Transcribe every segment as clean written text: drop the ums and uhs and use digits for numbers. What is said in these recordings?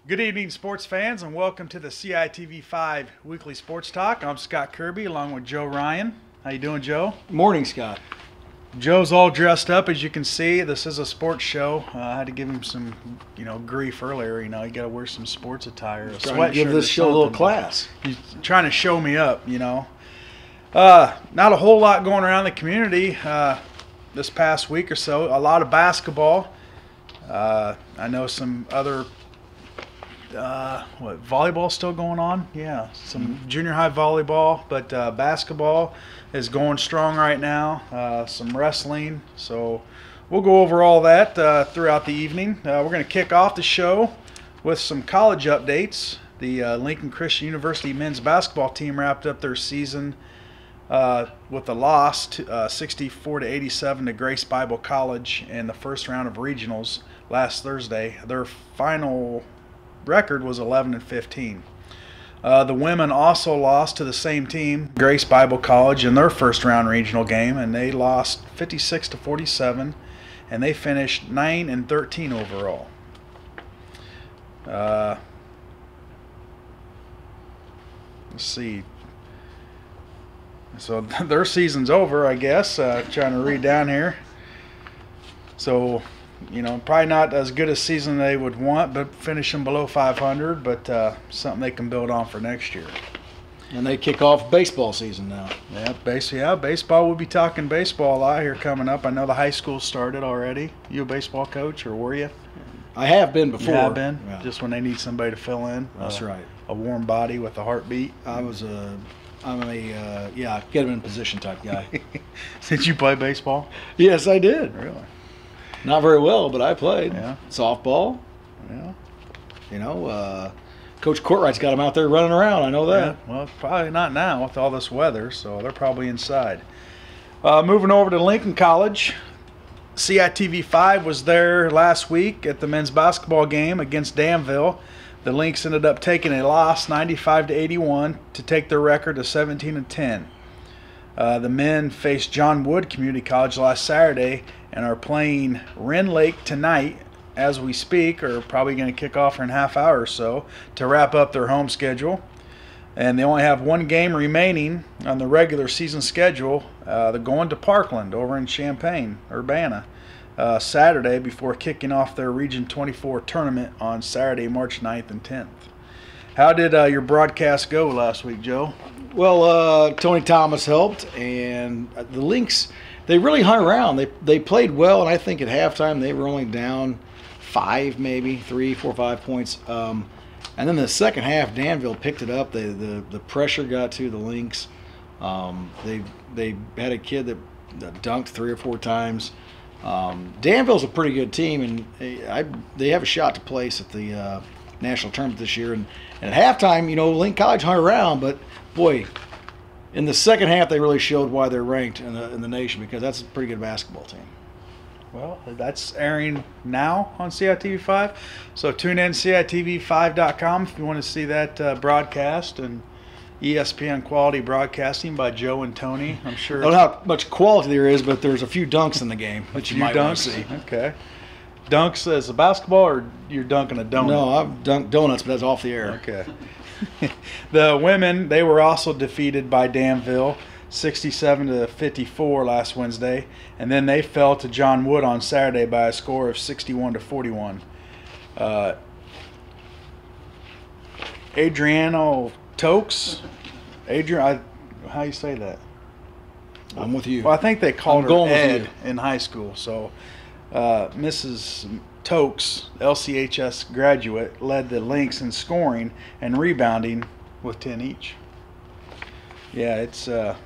Good evening, sports fans, and welcome to the CITV5 Weekly Sports Talk. I'm Scott Kirby, along with Joe Ryan. How you doing, Joe? Morning, Scott. Joe's all dressed up, as you can see. This is a sports show. I had to give him some, grief earlier. You got to wear some sports attire. Trying to give this show a little class. He's trying to show me up. Not a whole lot going around the community this past week or so. A lot of basketball. I know some other. Volleyball still going on? Yeah, some junior high volleyball, but basketball is going strong right now. Some wrestling, so we'll go over all that throughout the evening. We're going to kick off the show with some college updates. The Lincoln Christian University men's basketball team wrapped up their season with a loss, 64-87 to Grace Bible College in the first round of regionals last Thursday. Their final record was 11-15. The women also lost to the same team, Grace Bible College, in their first round regional game, and they lost 56-47, and they finished 9-13 overall. Let's see. So their season's over, I guess. Trying to read down here. So, probably not as good a season they would want, but finishing below 500, but something they can build on for next year. And they kick off baseball season now. Yeah, baseball. We'll be talking baseball a lot here coming up. I know the high school started already. You a baseball coach, or were you? I have been before. You have been? Yeah. Just when they need somebody to fill in? That's right. A warm body with a heartbeat? I'm a get him in position type guy. Did you play baseball? Yes, I did. Really? Not very well, but I played. Yeah. Softball. Yeah. Coach Courtwright's got him out there running around. I know that. Yeah. Well, probably not now with all this weather, so they're probably inside. Moving over to Lincoln College. CITV5 was there last week at the men's basketball game against Danville. The Lynx ended up taking a loss, 95-81, to take their record to 17-10. The men faced John Wood Community College last Saturday and are playing Wren Lake tonight as we speak, or probably going to kick off in a half hour or so to wrap up their home schedule. And they only have one game remaining on the regular season schedule. They're going to Parkland over in Champaign, Urbana, Saturday before kicking off their Region 24 tournament on Saturday, March 9th and 10th. How did your broadcast go last week, Joe? Well, Tony Thomas helped, and the Lynx, they really hung around. They played well, and I think at halftime they were only down 3, 4, 5 points. And then the second half, Danville picked it up. The pressure got to the Lynx. They had a kid that dunked 3 or 4 times. Danville's a pretty good team, and they have a shot to place at the national tournament this year. And at halftime, Lincoln College hung around, but boy, in the second half, they really showed why they're ranked in the nation, because that's a pretty good basketball team. Well, that's airing now on CITV5. So tune in CITV5.com if you want to see that broadcast, and ESPN quality broadcasting by Joe and Tony. I'm sure. I don't know how much quality there is, but there's a few dunks in the game that you might want to see. Okay. Dunks as a basketball, or you're dunking a donut? No, I've dunked donuts, but that's off the air. Okay. The women, they were also defeated by Danville, 67-54 last Wednesday, and then they fell to John Wood on Saturday by a score of 61-41. Adriano Tokes, how you say that? I'm with you. Well, I think they called her Ed in high school. So Mrs. Tokes, LCHS graduate, led the Lynx in scoring and rebounding with 10 each. Yeah, it's a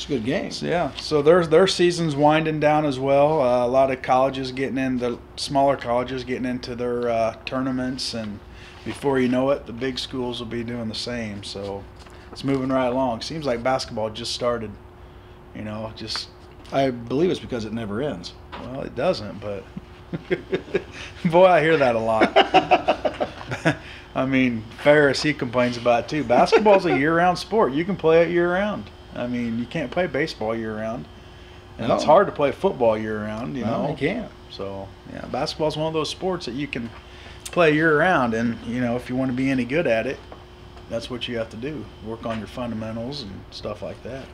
good game. Yeah, so their season's winding down as well. A lot of colleges getting in, the smaller colleges getting into their tournaments, and before you know it, the big schools will be doing the same. So it's moving right along. Seems like basketball just started. I believe it's because it never ends. Well, it doesn't, but boy, I hear that a lot. I mean, Ferris, he complains about it too. Basketball's a year-round sport. You can play it year-round. I mean, you can't play baseball year-round. And it's hard to play football year-round, No, you can't. So, yeah, basketball's one of those sports that you can play year-round, and, if you want to be any good at it, that's what you have to do. Work on your fundamentals and stuff like that.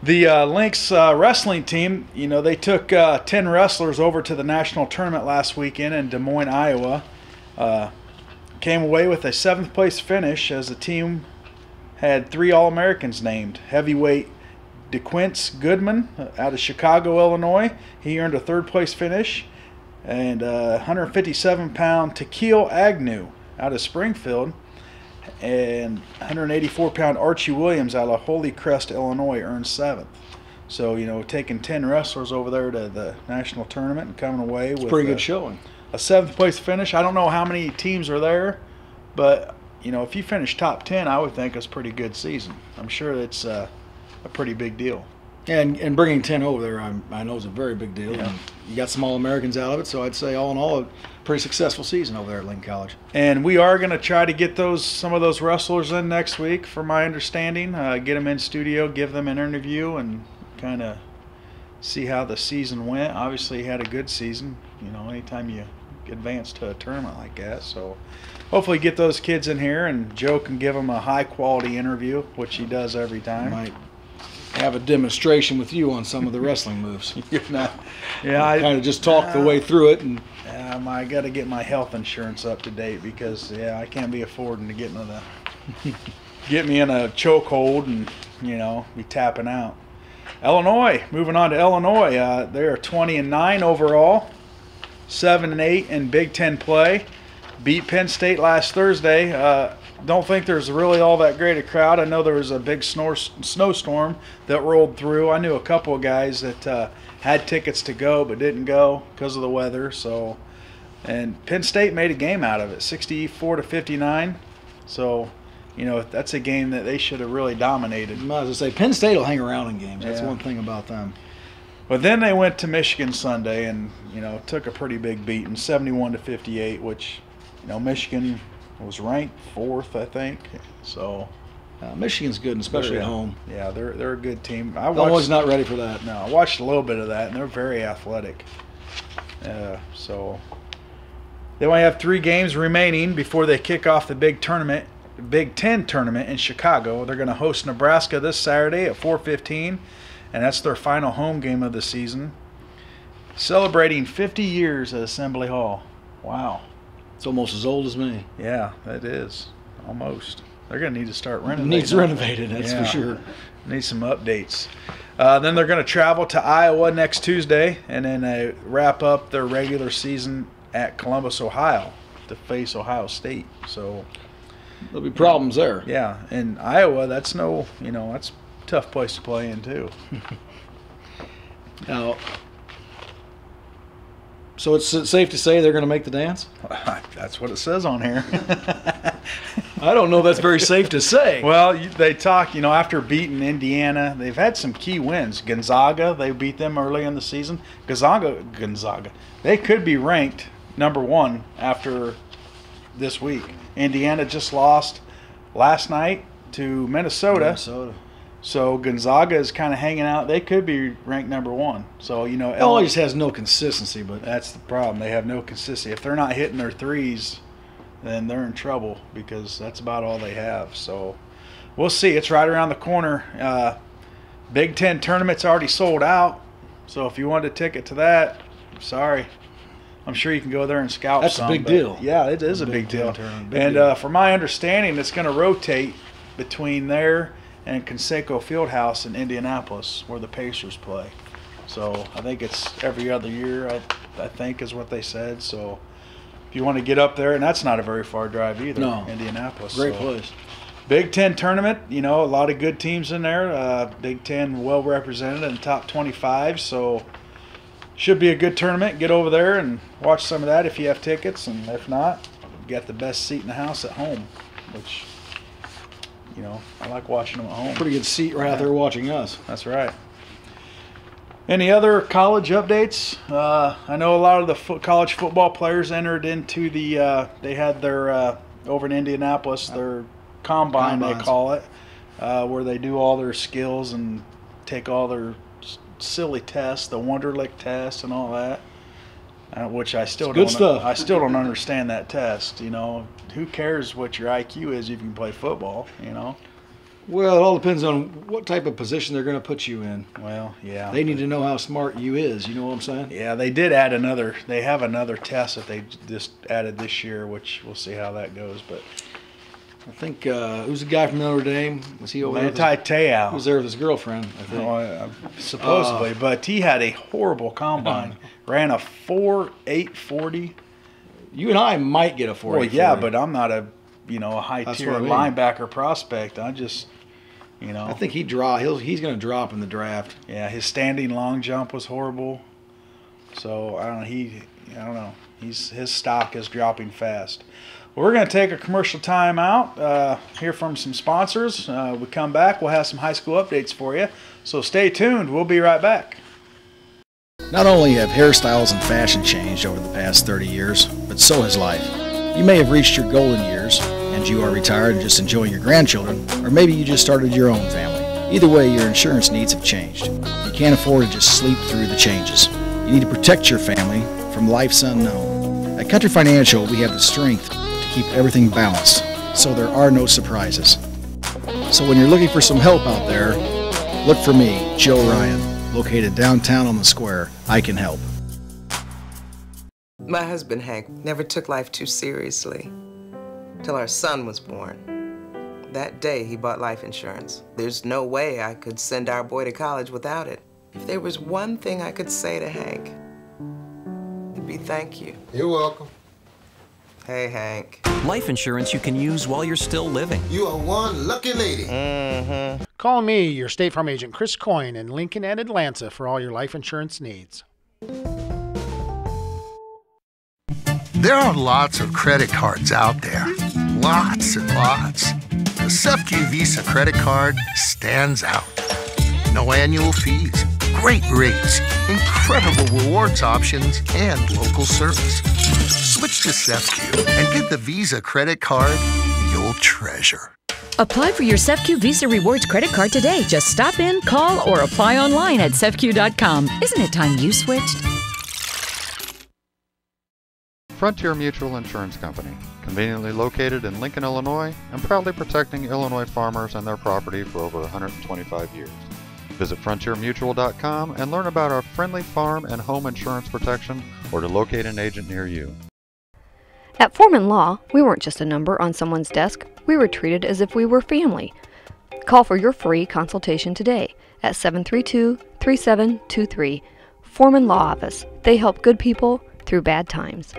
The Lynx wrestling team, they took 10 wrestlers over to the national tournament last weekend in Des Moines, Iowa. Came away with a 7th place finish as the team had 3 All-Americans named. Heavyweight DeQuince Goodman out of Chicago, Illinois. He earned a 3rd place finish. And 157-pound Tequil Agnew out of Springfield. And 184-pound Archie Williams out of Holy Crest, Illinois, earned 7th. So, taking 10 wrestlers over there to the national tournament and coming away with pretty good showing. A 7th place finish. I don't know how many teams are there, but, if you finish top 10, I would think it's a pretty good season. I'm sure it's a pretty big deal. And bringing 10 over there, I know is a very big deal. Yeah. And you got some All-Americans out of it, so I'd say all in all, a pretty successful season over there at Lincoln College. And we are going to try to get some of those wrestlers in next week, from my understanding. Get them in studio, give them an interview, and kind of see how the season went. Obviously, he had a good season. Anytime you advance to a tournament like that, so hopefully get those kids in here, and Joe can give them a high-quality interview, which he does every time. Might have a demonstration with you on some of the wrestling moves. Yeah, I kind of just talk the way through it, and I got to get my health insurance up to date, because I can't be affording to get me in a chokehold and be tapping out. Illinois, moving on to Illinois, they are 20-9 overall, 7-8 in Big Ten play. Beat Penn State last Thursday. Don't think there's really all that great a crowd. I know there was a big snowstorm that rolled through. I knew a couple of guys that had tickets to go but didn't go because of the weather. And Penn State made a game out of it, 64-59. So, that's a game that they should have really dominated. I was going to say, Penn State will hang around in games. That's one thing about them. But then they went to Michigan Sunday and, took a pretty big beating, 71-58, which, Michigan was ranked 4th, I think. So Michigan's good, especially at home. Yeah, they're a good team. Illinois not ready for that. No, I watched a little bit of that, and they're very athletic. So they only have 3 games remaining before they kick off the Big Ten tournament in Chicago. They're going to host Nebraska this Saturday at 4:15, and that's their final home game of the season. Celebrating 50 years at Assembly Hall. Wow. It's almost as old as me. Yeah, that is. Almost. They're going to need to start renovating. Needs renovated, that's for sure. Need some updates. Then they're going to travel to Iowa next Tuesday, and then they wrap up their regular season at Columbus, Ohio, to face Ohio State. So there'll be problems there. Yeah, and Iowa, that's that's a tough place to play in too. Now, so it's safe to say they're going to make the dance? That's what it says on here. I don't know if that's very safe to say. Well, they talk, after beating Indiana, they've had some key wins. Gonzaga, they beat them early in the season. Gonzaga, they could be ranked number 1 after this week. Indiana just lost last night to Minnesota. So Gonzaga is kind of hanging out. They could be ranked number 1. So, Illinois just has no consistency, but that's the problem. They have no consistency. If they're not hitting their threes, then they're in trouble, because that's about all they have. So we'll see. It's right around the corner. Big Ten tournament's already sold out. So if you wanted a ticket to that, sorry. I'm sure you can go there and scout. That's a big deal. Yeah, it is a big deal. And from my understanding, it's going to rotate between there and Conseco Fieldhouse in Indianapolis, where the Pacers play. So I think it's every other year, I think is what they said. So if you want to get up there, and that's not a very far drive either, Indianapolis. Great place. Big Ten tournament, a lot of good teams in there. Big Ten well represented in the top 25, so should be a good tournament. Get over there and watch some of that if you have tickets, and if not, you got the best seat in the house at home, which, I like watching them at home. Pretty good seat right out there watching us. That's right. Any other college updates? I know a lot of the college football players entered into they had their, over in Indianapolis, their combines, they call it, where they do all their skills and take all their silly tests, the Wonderlic test and all that. Which I still It's good don't. stuff. I still don't understand that test. You know, who cares what your IQ is if you can play football? You know. Well, it all depends on what type of position they're going to put you in. Well, yeah. They need to know how smart you is. You know what I'm saying? Yeah, they did add another. They have another test that they just added this year, which we'll see how that goes. But I think who's the guy from Notre Dame? Was he over there? Manti Te'o He was there with his girlfriend, I think. supposedly, but he had a horrible combine. Ran a 4.840. You and I might get a 4. Well, yeah, but I'm not a high tier what I mean. linebacker prospect. I just I think he's going to drop in the draft. Yeah, his standing long jump was horrible. So I don't know. His stock is dropping fast. Well, we're going to take a commercial time out, hear from some sponsors. We come back, we'll have some high school updates for you. So stay tuned. We'll be right back. Not only have hairstyles and fashion changed over the past 30 years, but so has life. You may have reached your golden years, and you are retired and just enjoying your grandchildren, or maybe you just started your own family. Either way, your insurance needs have changed. You can't afford to just sleep through the changes. You need to protect your family from life's unknown. At Country Financial, we have the strength to keep everything balanced, so there are no surprises. So when you're looking for some help out there, look for me, Joe Ryan, located downtown on the square. I can help. My husband, Hank, never took life too seriously till our son was born. That day, he bought life insurance. There's no way I could send our boy to college without it. If there was one thing I could say to Hank, it'd be thank you. You're welcome. Hey, Hank. Life insurance you can use while you're still living. You are one lucky lady. Mm-hmm. Call me, your State Farm agent, Chris Coyne, in Lincoln and Atlanta for all your life insurance needs. There are lots of credit cards out there. Lots and lots. The SEFCU Visa credit card stands out. No annual fees, great rates, incredible rewards options, and local service. Switch to SEFCU and get the Visa credit card you'll treasure. Apply for your SEFCU Visa Rewards credit card today. Just stop in, call, or apply online at SEFCU.com. Isn't it time you switched? Frontier Mutual Insurance Company, conveniently located in Lincoln, Illinois, and proudly protecting Illinois farmers and their property for over 125 years. Visit frontiermutual.com and learn about our friendly farm and home insurance protection, or to locate an agent near you. At Foreman Law, we weren't just a number on someone's desk. We were treated as if we were family. Call for your free consultation today at 732-3723. Foreman Law Office. They help good people through bad times.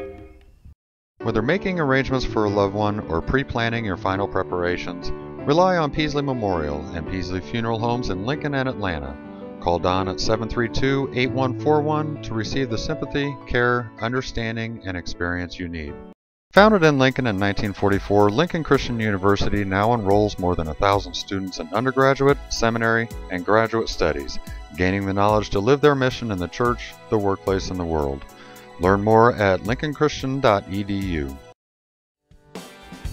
Whether making arrangements for a loved one or pre-planning your final preparations, rely on Peasley Memorial and Peasley Funeral Homes in Lincoln and Atlanta. Call Don at 732-8141 to receive the sympathy, care, understanding, and experience you need. Founded in Lincoln in 1944, Lincoln Christian University now enrolls more than 1,000 students in undergraduate, seminary, and graduate studies, gaining the knowledge to live their mission in the church, the workplace, and the world. Learn more at lincolnchristian.edu.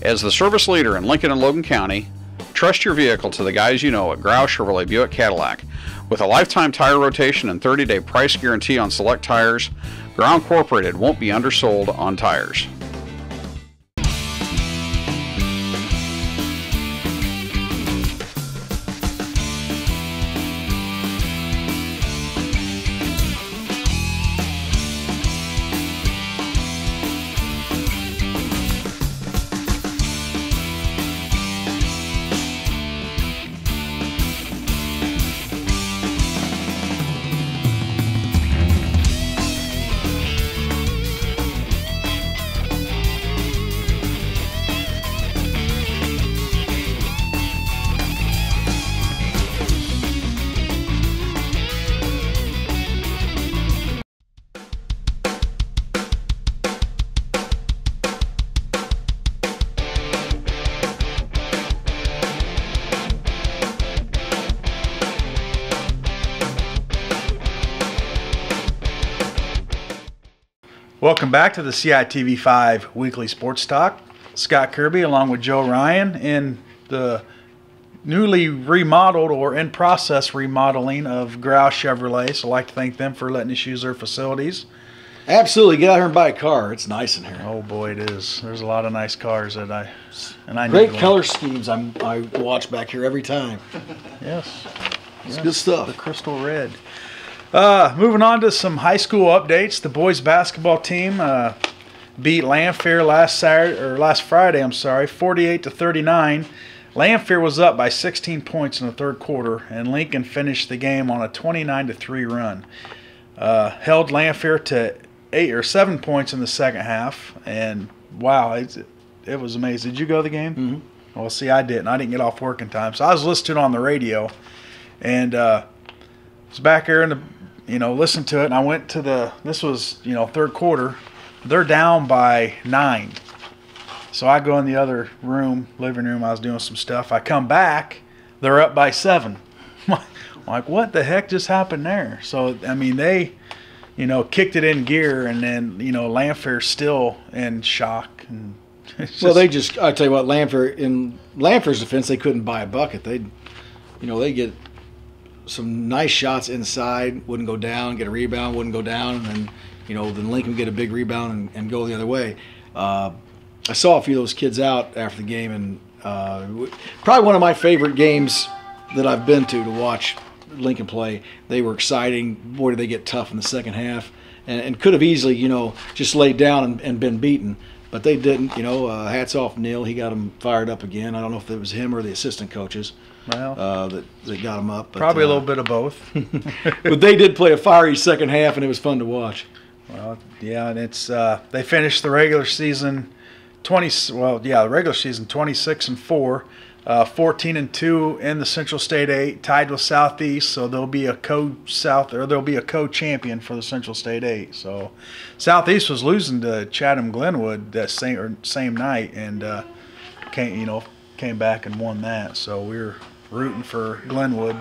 As the service leader in Lincoln and Logan County, trust your vehicle to the guys you know at Grau Chevrolet Buick Cadillac. With a lifetime tire rotation and 30-day price guarantee on select tires, Grau Incorporated won't be undersold on tires. Welcome back to the CITV5 Weekly Sports Talk. Scott Kirby along with Joe Ryan in the newly remodeled or in process remodeling of Grau Chevrolet. So I'd like to thank them for letting us use their facilities. Absolutely, get out here and buy a car. It's nice in here. Oh boy, it is. There's a lot of nice cars that I great need color schemes. I watch back here every time. Yes, it's good stuff. The crystal red. Moving on to some high school updates. The boys basketball team beat Lanphier last Friday. 48-39. Lanphier was up by 16 points in the third quarter, and Lincoln finished the game on a 29-3 run. Held Lanphier to 8 or 7 points in the second half, and wow, it was amazing. Did you go to the game? Mm-hmm. Well, see, I didn't. I didn't get off work in time, so I was listening on the radio, and was back there listening to it. And I went to this was third quarter. They're down by 9, so I go in the other room, living room. I was doing some stuff. I come back, they're up by 7. Like, what the heck just happened there? So, I mean, they, kicked it in gear, and then, Lanphier's still in shock. And I tell you what, in Lanphier's defense, they couldn't buy a bucket. They get some nice shots inside, wouldn't go down, get a rebound, wouldn't go down, and then Lincoln would get a big rebound and go the other way. I saw a few of those kids out after the game, and probably one of my favorite games that I've been to watch Lincoln play. They were exciting. Boy, did they get tough in the second half, and could have easily, just laid down and been beaten, but they didn't. Hats off Neil. He got them fired up again. I don't know if it was him or the assistant coaches that got them up. But, probably a little bit of both. But they did play a fiery second half, and it was fun to watch. Well, yeah, and it's they finished the regular season 26-4. 14-2 in the Central State 8, tied with Southeast, so there'll be a co-champion for the Central State 8. So Southeast was losing to Chatham-Glenwood that same night, and came back and won that. So we were rooting for Glenwood.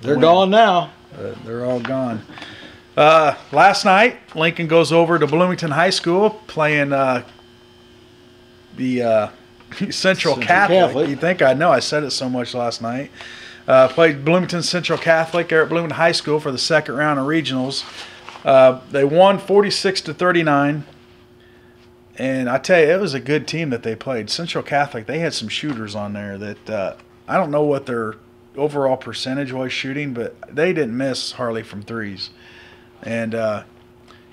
They're gone now. They're all gone. Last night, Lincoln goes over to Bloomington High School playing the Central Catholic. You think I know? I said it so much last night. Played Bloomington Central Catholic there at Bloomington High School for the second round of regionals. They won 46-39. And I tell you, it was a good team that they played. Central Catholic, they had some shooters on there that I don't know what their overall percentage was shooting, but they didn't miss hardly from threes. And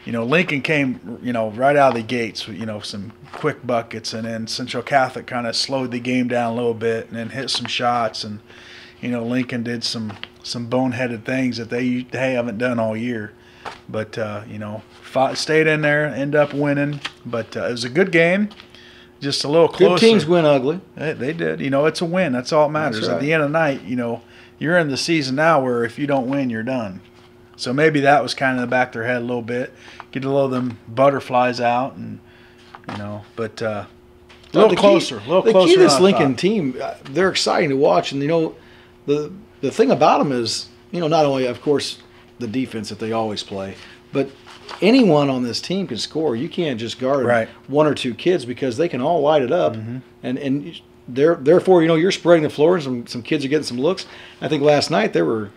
Lincoln came, right out of the gates with, some quick buckets, and then Central Catholic kind of slowed the game down a little bit and then hit some shots, and, Lincoln did some boneheaded things that they haven't done all year. But, stayed in there, ended up winning. But it was a good game, just a little closer. Good teams win ugly. They did. It's a win. That's all that matters. That's right. At the end of the night, you're in the season now where if you don't win, you're done. So maybe that was kind of in the back of their head a little bit. Get a little of them butterflies out, and but a little closer. The key to this Lincoln team, they're exciting to watch, and the thing about them is not only of course the defense that they always play, but anyone on this team can score. You can't just guard one or two kids because they can all light it up, and therefore you're spreading the floor, and some kids are getting some looks. I think last night the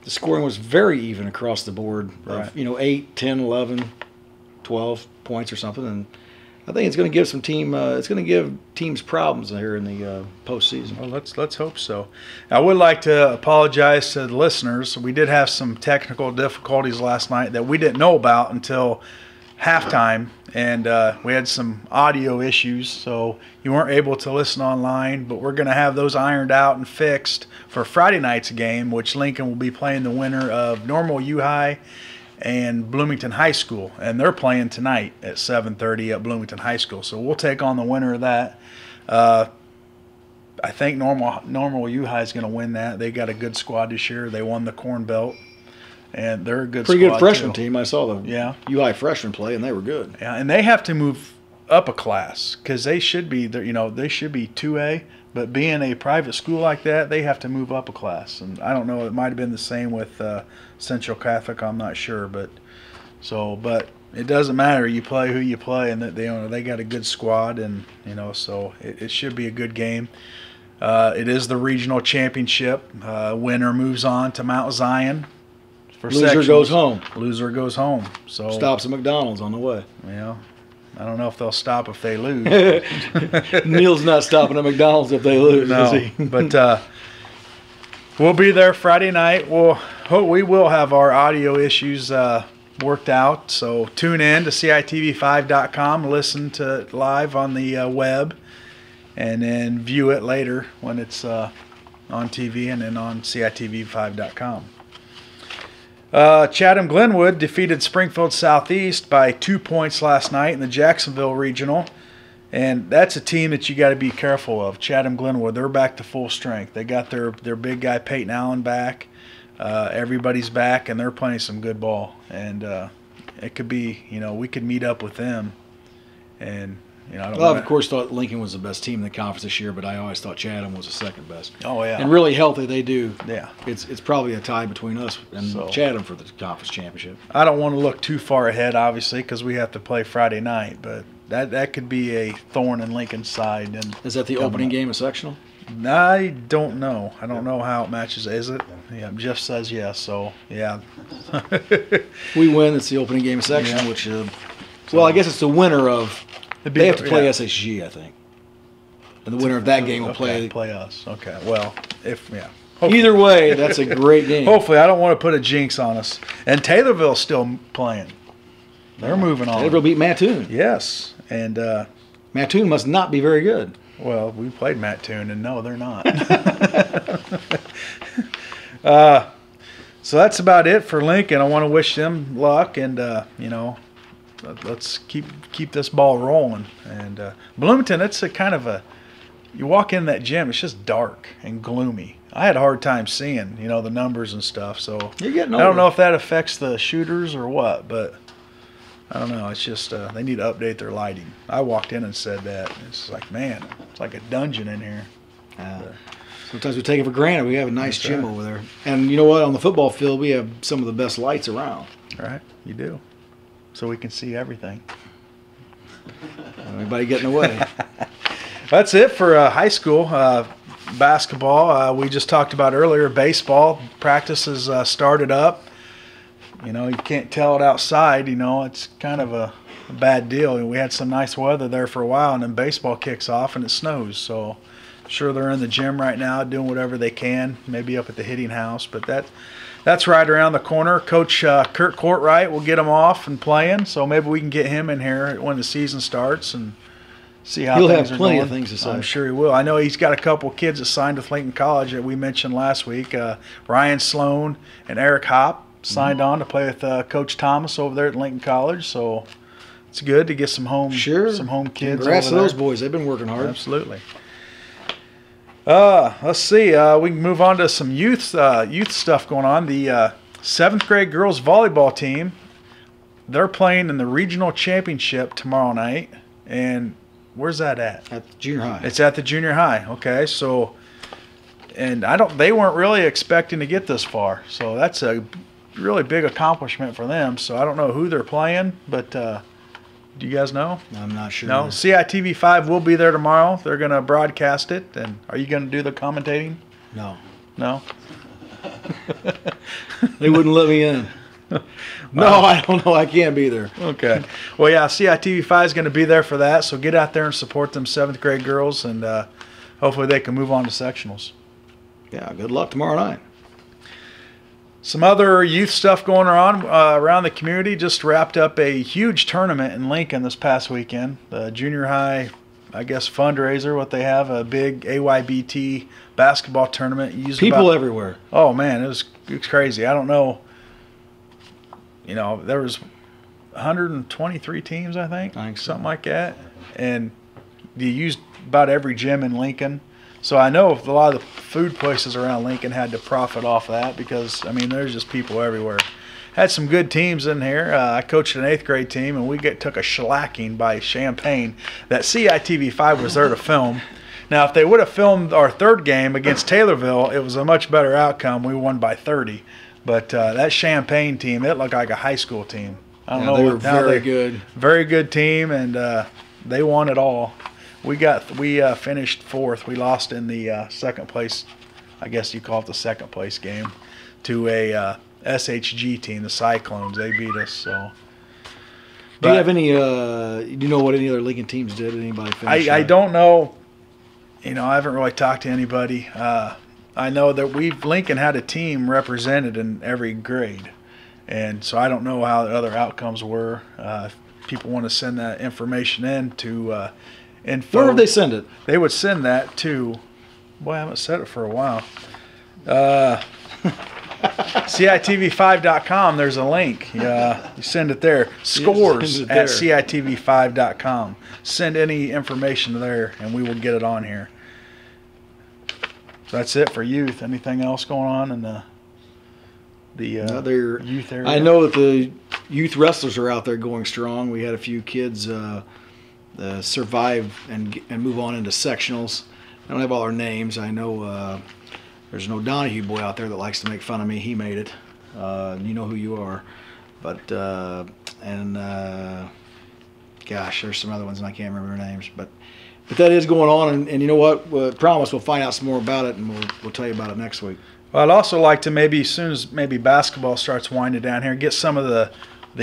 scoring was very even across the board. Of, 8, 10, 11, 12 points or something, and I think it's going to give teams problems here in the postseason. Well, let's hope so. I would like to apologize to the listeners. We did have some technical difficulties last night that we didn't know about until halftime, and we had some audio issues, so you weren't able to listen online, but we're going to have those ironed out and fixed for Friday night's game, which Lincoln will be playing the winner of Normal U-High and Bloomington High School, and they're playing tonight at 7:30 at Bloomington High School, so we'll take on the winner of that. I think Normal U-High is going to win that. They got a good squad this year. They won the Corn Belt, and they're a good pretty squad good freshman too. team. I saw the U-High freshmen play, and they were good. Yeah, and they have to move up a class because they should be they should be 2A, but being a private school like that, they have to move up a class. And I don't know, it might have been the same with Central Catholic. I'm not sure, but it doesn't matter. You play who you play, and they got a good squad, and so it should be a good game. It is the regional championship. Winner moves on to Mount Zion for Loser sectionals. goes home. Loser goes home. So stops at McDonald's on the way. Yeah. I don't know if they'll stop if they lose. Neil's not stopping at McDonald's if they lose, no, is he? But we'll be there Friday night. We will have our audio issues worked out. So tune in to CITV5.com, listen to it live on the web, and then view it later when it's on TV and then on CITV5.com. Chatham-Glenwood defeated Springfield Southeast by 2 points last night in the Jacksonville Regional. And that's a team that you got to be careful of. Chatham-Glenwood, they're back to full strength. They got their big guy Peyton Allen back. Everybody's back, and they're playing some good ball. And it could be, we could meet up with them. And, I don't of course, thought Lincoln was the best team in the conference this year, but I always thought Chatham was the second best. Oh, yeah. And really healthy they do. Yeah. It's probably a tie between us and Chatham for the conference championship. I don't want to look too far ahead, obviously, because we have to play Friday night, but that could be a thorn in Lincoln's side. And is that the opening game of sectional? I don't know. I don't know how it matches. Is it? Yeah, Jeff says yes, so yeah. We win. It's the opening game of sectional, which, well, I guess it's the winner of. They have to play SHG, I think. And the winner of that game will play us. Okay. Well, hopefully. Either way, that's a great game. Hopefully, I don't want to put a jinx on us. And Taylorville's still playing. They're moving on. Taylorville beat Mattoon. Yes, and Mattoon must not be very good. Well, we played Mattoon, and no, they're not. So that's about it for Lincoln. I want to wish them luck, and let's keep this ball rolling. And Bloomington, it's a kind of a, you walk in that gym, it's just dark and gloomy. I had a hard time seeing, the numbers and stuff. So you're getting older. I don't know if that affects the shooters or what, but I don't know. It's just they need to update their lighting. I walked in and said that. It's like, man, it's like a dungeon in here. Sometimes we take it for granted. We have a nice gym over there. And you know what? On the football field, we have some of the best lights around. Right, you do. So we can see everything. Anybody getting away? That's it for high school basketball. We just talked about earlier baseball. Practice has started up. You can't tell it outside. It's kind of a bad deal. We had some nice weather there for a while, and then baseball kicks off and it snows. So sure they're in the gym right now doing whatever they can, maybe up at the hitting house. But that's right around the corner. Coach Kurt Courtwright will get them off and playing, so maybe we can get him in here when the season starts and see how things are going. He'll have plenty of things to say. I'm sure he will. I know he's got a couple kids that signed with Lincoln College that we mentioned last week. Ryan Sloan and Eric Hopp signed on to play with Coach Thomas over there at Lincoln College, so it's good to get some home kids. Congrats to those boys. They've been working hard. Absolutely. Let's see. We can move on to some youth stuff going on. The 7th grade girls volleyball team, they're playing in the regional championship tomorrow night. And where's that at? At the junior high. It's at the junior high. Okay, so, and they weren't really expecting to get this far. So that's a really big accomplishment for them. So I don't know who they're playing, but do you guys know? I'm not sure. No, CITV5 will be there tomorrow. They're going to broadcast it. And are you going to do the commentating? No. No? They wouldn't let me in. No, I don't know. I can't be there. Okay. Well, yeah, CITV5 is going to be there for that. So get out there and support them 7th grade girls, and hopefully they can move on to sectionals. Yeah, good luck tomorrow night. Some other youth stuff going on around the community. Just wrapped up a huge tournament in Lincoln this past weekend. The junior high, I guess, fundraiser, what they have, a big AYBT basketball tournament. People everywhere. Oh, man, it was crazy. I don't know. There was 123 teams, I think something like that. And you used about every gym in Lincoln. So I know a lot of the food places around Lincoln had to profit off of that because, there's just people everywhere. Had some good teams in here. I coached an 8th grade team, and we took a shellacking by Champaign. That CITV5 was there to film. Now, if they would have filmed our 3rd game against Taylorville, it was a much better outcome. We won by 30. But that Champaign team, it looked like a high school team. I don't know. They were very good. Very good team, and they won it all. We finished 4th. We lost in the second place, I guess you call it the second place game, to a SHG team, the Cyclones. They beat us. So. Do you have any? Do you know what any other Lincoln teams did? Anybody finish? I don't know. I haven't really talked to anybody. I know that Lincoln had a team represented in every grade, and so I don't know how the other outcomes were. If people want to send that information in to info. Where would they send it? They would send that to. Boy, I haven't said it for a while. CITV5.com, there's a link. You send it there. Scores at CITV5.com. Send any information there, and we will get it on here. So that's it for youth. Anything else going on in the youth area? I know that the youth wrestlers are out there going strong. We had a few kids survive and move on into sectionals. I don't have all their names. I know there's an O'Donohue boy out there that likes to make fun of me. He made it. You know who you are. But, gosh, there's some other ones and I can't remember their names. But that is going on, and you know what? Promise we'll find out some more about it, and we'll tell you about it next week. Well, I'd also like to maybe, as soon as basketball starts winding down here, get some of the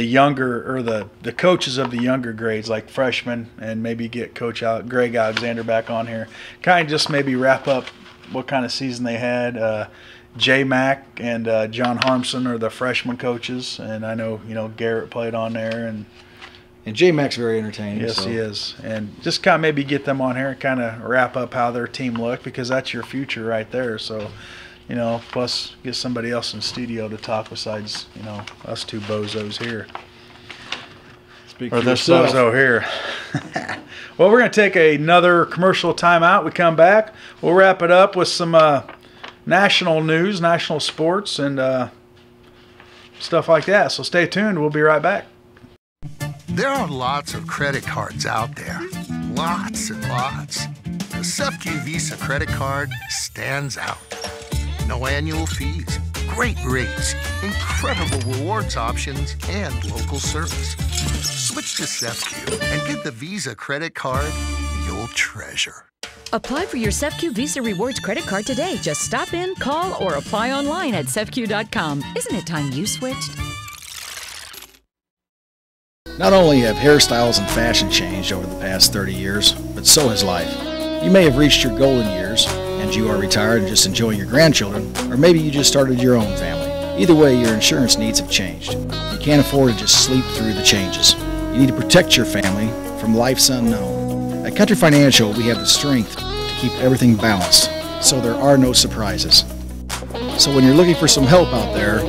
younger, or the coaches of the younger grades, like freshmen, and maybe get Coach Greg Alexander back on here. Kind of just maybe wrap up what kind of season they had. J Mac and John Harmson are the freshman coaches, and I know Garrett played on there, and J Mac's very entertaining. Yes, he is, and just kind of maybe get them on here and kind of wrap up how their team looked, because that's your future right there. So, plus get somebody else in the studio to talk besides us two bozos here. Or this bozo here. Well, we're going to take another commercial timeout. We come back. We'll wrap it up with some national news, national sports, and stuff like that. So stay tuned. We'll be right back. There are lots of credit cards out there. Lots and lots. The SEFCU Visa credit card stands out. No annual fees, great rates, incredible rewards options, and local service. Switch to SEFCU and get the Visa credit card you'll treasure. Apply for your SEFCU Visa Rewards credit card today. Just stop in, call, or apply online at SEFCU.com. Isn't it time you switched? Not only have hairstyles and fashion changed over the past 30 years, but so has life. You may have reached your golden years, and you are retired and just enjoying your grandchildren, or maybe you just started your own family. Either way, your insurance needs have changed. You can't afford to just sleep through the changes. You need to protect your family from life's unknown. At Country Financial, we have the strength to keep everything balanced, so there are no surprises. So when you're looking for some help out there,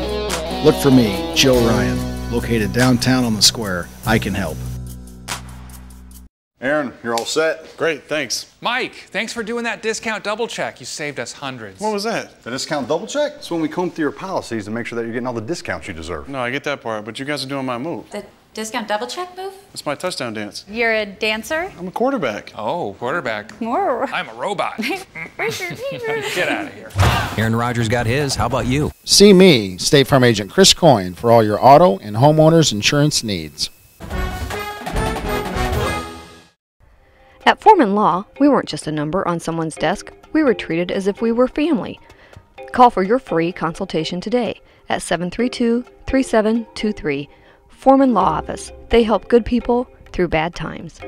look for me, Joe Ryan. Located downtown on the square. I can help. Aaron, you're all set? Great, thanks. Mike, thanks for doing that discount double check. You saved us hundreds. What was that? The discount double check? It's when we comb through your policies and make sure that you're getting all the discounts you deserve. No, I get that part, but you guys are doing my move. The discount double check move? It's my touchdown dance. You're a dancer? I'm a quarterback. Oh, quarterback. I'm a robot. Get out of here. Aaron Rodgers got his. How about you? See me, State Farm Agent Chris Coyne, for all your auto and homeowners insurance needs. At Foreman Law, we weren't just a number on someone's desk. We were treated as if we were family. Call for your free consultation today at 732-3723. Foreman Law Office. They help good people through bad times.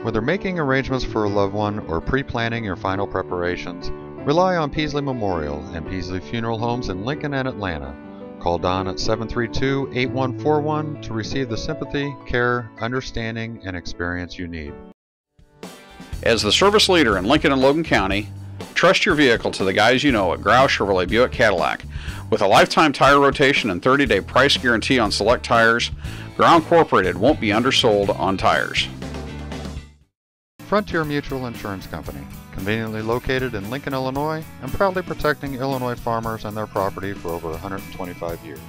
Whether making arrangements for a loved one or pre-planning your final preparations, rely on Peasley Memorial and Peasley Funeral Homes in Lincoln and Atlanta. Call Don at 732-8141 to receive the sympathy, care, understanding, and experience you need. As the service leader in Lincoln and Logan County, trust your vehicle to the guys you know at Grau Chevrolet Buick Cadillac. With a lifetime tire rotation and 30-day price guarantee on select tires, Grau Incorporated won't be undersold on tires. Frontier Mutual Insurance Company, conveniently located in Lincoln, Illinois, and proudly protecting Illinois farmers and their property for over 125 years.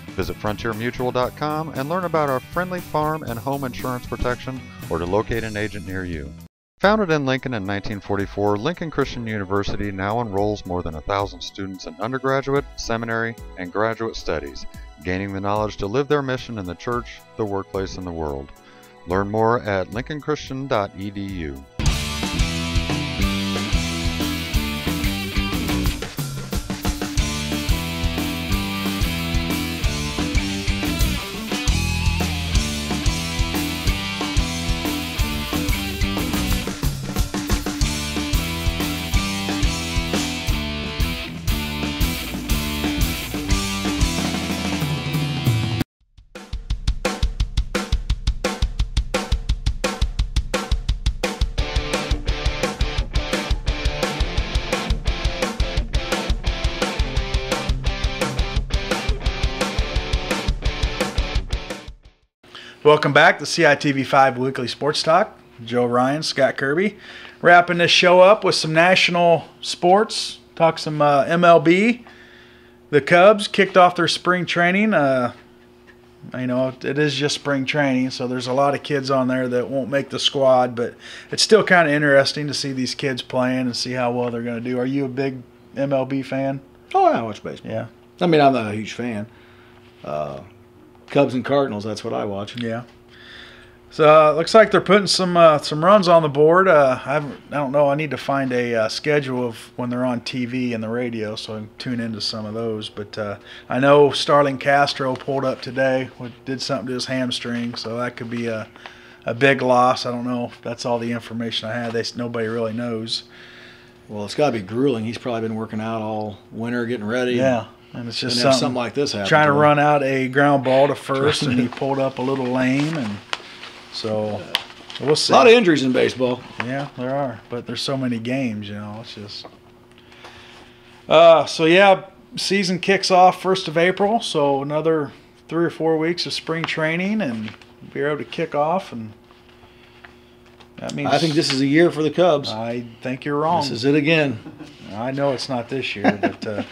Visit frontiermutual.com and learn about our friendly farm and home insurance protection, or to locate an agent near you. Founded in Lincoln in 1944, Lincoln Christian University now enrolls more than 1,000 students in undergraduate, seminary, and graduate studies, gaining the knowledge to live their mission in the church, the workplace, and the world. Learn more at lincolnchristian.edu. Welcome back to CITV5 Weekly Sports Talk. Joe Ryan, Scott Kirby. Wrapping this show up with some national sports. Talk some MLB. The Cubs kicked off their spring training. It is just spring training, so there's a lot of kids on there that won't make the squad, but it's still kind of interesting to see these kids playing and see how well they're going to do. Are you a big MLB fan? Oh, I watch baseball. Yeah. I mean, I'm not a huge fan. Cubs and Cardinals, that's what I watch. Yeah. So looks like they're putting some runs on the board. I don't know. I need to find a schedule of when they're on TV and the radio so I can tune into some of those. But I know Starling Castro pulled up today, did something to his hamstring, so that could be a big loss. I don't know if that's all the information I had. Nobody really knows. Well, it's got to be grueling. He's probably been working out all winter, getting ready. Yeah. And it's just something like this happen. Trying to run out a ground ball to first, and he pulled up a little lame, and so we'll see. A lot of injuries in baseball. Yeah, there are, but there's so many games, It's just. Season kicks off 1st of April, so another 3 or 4 weeks of spring training, and be able to kick off, and that means. I think this is a year for the Cubs. I think you're wrong. This is it again. I know it's not this year, but.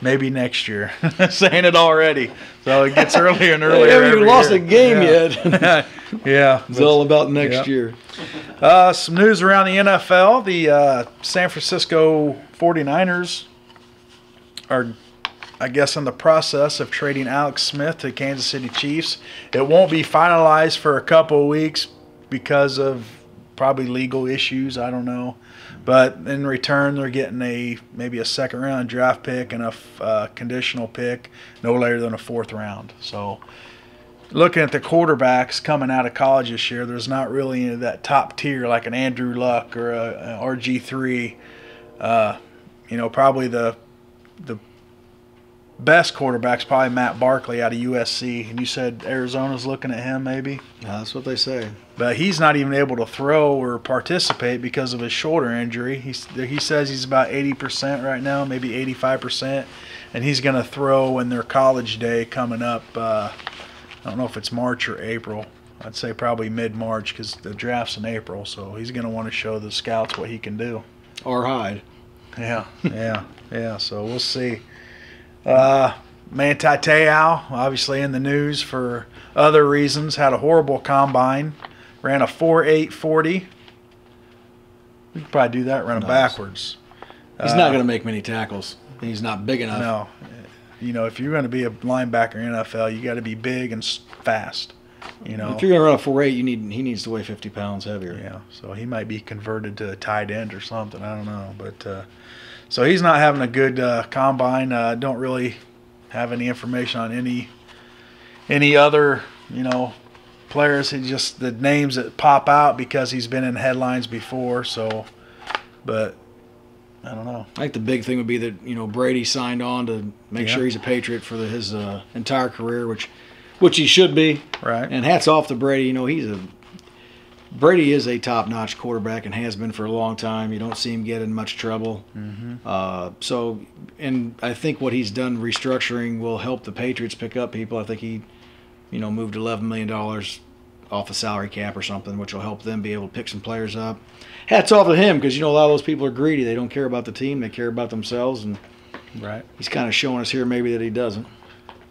Maybe next year. Saying it already. So it gets earlier and earlier. They haven't even lost a game yet. Yeah. It's all about next year. Some news around the NFL. The San Francisco 49ers are, I guess, in the process of trading Alex Smith to Kansas City Chiefs. It won't be finalized for a couple of weeks because of probably legal issues. I don't know. But in return, they're getting maybe a second-round draft pick and a conditional pick, no later than a 4th round. So looking at the quarterbacks coming out of college this year, there's not really any of that top tier like an Andrew Luck or a RG3. Probably the best quarterback's probably Matt Barkley out of USC. And you said Arizona's looking at him maybe? Yeah, that's what they say. But he's not even able to throw or participate because of his shoulder injury. He says he's about 80% right now, maybe 85%. And he's going to throw in their college day coming up. I don't know if it's March or April. I'd say probably mid-March because the draft's in April. So he's going to want to show the scouts what he can do. Or hide. Yeah. So we'll see. Manti Te'o, obviously in the news for other reasons, had a horrible combine. Ran a 4.8 40. We could probably do that running backwards. He's not going to make many tackles. He's not big enough. No. If you're going to be a linebacker in NFL, you got to be big and fast. If you're going to run a 4.8, he needs to weigh 50 pounds heavier. Yeah, so he might be converted to a tight end or something. I don't know. But so he's not having a good combine. Don't really have any information on any other, players. He just the names that pop out because he's been in headlines before. So, but I don't know. I think the big thing would be that Brady signed on to make sure he's a Patriot for his entire career, which he should be. Right. And hats off to Brady. Brady is a top-notch quarterback and has been for a long time. You don't see him get in much trouble. Mm-hmm. And I think what he's done restructuring will help the Patriots pick up people. I think he moved $11 million off the salary cap or something, which will help them be able to pick some players up. Hats off to him because, a lot of those people are greedy. They don't care about the team. They care about themselves. And right. He's kind of showing us here maybe that he doesn't.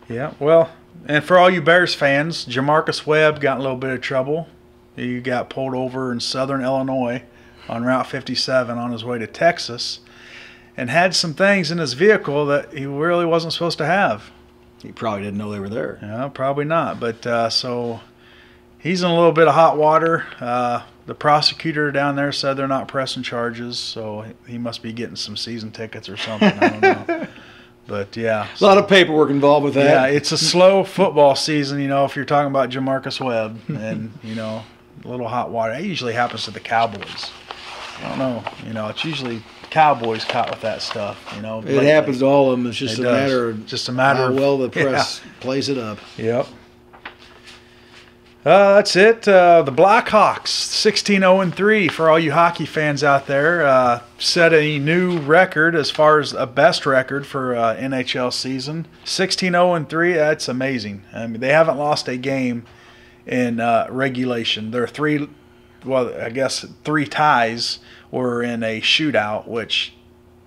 Yeah, well, and for all you Bears fans, Jamarcus Webb got in a little bit of trouble. He got pulled over in southern Illinois on Route 57 on his way to Texas and had some things in his vehicle that he really wasn't supposed to have. He probably didn't know they were there. Yeah, probably not. But so he's in a little bit of hot water. The prosecutor down there said they're not pressing charges, so he must be getting some season tickets or something. I don't know. But yeah. A lot of paperwork involved with that. Yeah, it's a slow football season, if you're talking about Jamarcus Webb and, a little hot water. It usually happens to the Cowboys. I don't know. It's usually Cowboys caught with that stuff, It happens to all of them. It's just a matter of how well the press plays it up. Yep. That's it. The Blackhawks, 16-0-3 for all you hockey fans out there. Set a new record as far as a best record for NHL season. 16-0-3, that's amazing. I mean, they haven't lost a game in regulation. There are three ties were in a shootout, which